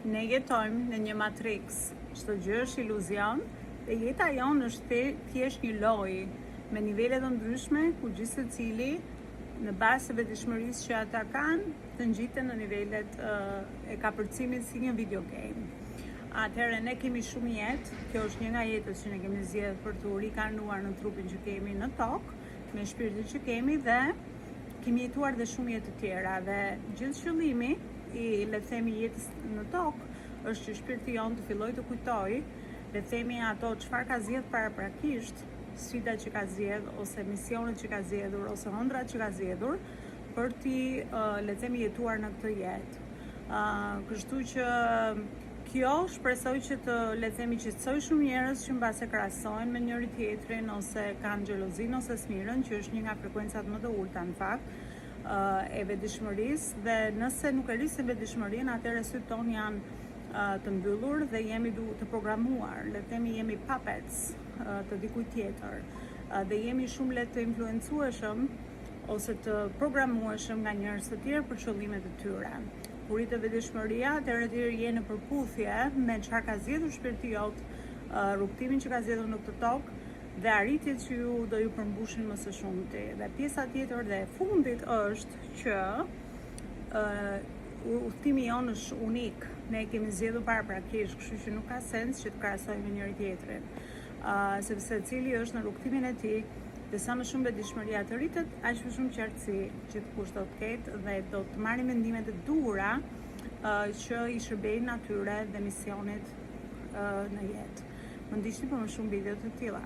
Ne jetojmë në një matrix, çdo gjë është iluzion dhe jeta jonë është thjesht një lojë me nivele të ndryshme ku gjithë secili në bazë të vetëdijshmërisë që ata kanë të ngjiten në nivelet e kapërcimit si një video game. Atëherë ne kemi shumë jetë, kjo është një nga jetës që ne kemi zgjedhur për të rikarnuar në trupin që kemi në tokë, me shpirtin që kemi dhe kemi jetuar dhe shumë jetë të tjera dhe gjithë qëllimi i le të themi jetës në tokë është që shpirti jonë të fillojë të kujtojë, le të themi ato çfarë ka zgjedhur paraprakisht, sfidat që ka zgjedhur ose misionet që ka zgjedhur ose ëndrat që ka zgjedhur për ti le të themi jetuar në këtë jetë. Kështu që kjo shpresoj që të le të themi qetësoj shumë njerëz që mbase krahasojnë me njëri tjetrin ose kanë xhelozinë ose smirën, që është një nga frekuencat më të ulta në fakt e vetëdijshmërisë, dhe nëse nuk e rrisim vetëdijshmërinë, atëherë sytë tonë janë të mbyllur dhe jemi të programuar, le të themi jemi puppets të dikujt tjetër dhe jemi shumë lehtë të influencueshëm ose të programueshëm nga njerëz të tjerë për qëllime të tyre. Kur rritet vetëdijshmëria, atëherë ti je në përputhje me çfarë ka zgjedhur shpirti jot, rrugtimin që ka zgjedhur në këtë tokë dhe arritjet që ju do ju përmbushin më së shumti. Dhe pjesa tjetër dhe e fundit është që udhtimi jonë është unik. Ne kemi zgjedhur paraprakisht, kështu që nuk ka sens që të krahasojmë me njëri tjetrin. Sepse secili është në rrugtimin e tij dhe sa më shumë vetëdijshmëria të rritet, aq më shumë qartësi që të kush do të ketë dhe do të marrë mendimet e duhura që i shërbejnë natyre dhe misionit në jetë. Më ndiqni për më shumë video të tilla.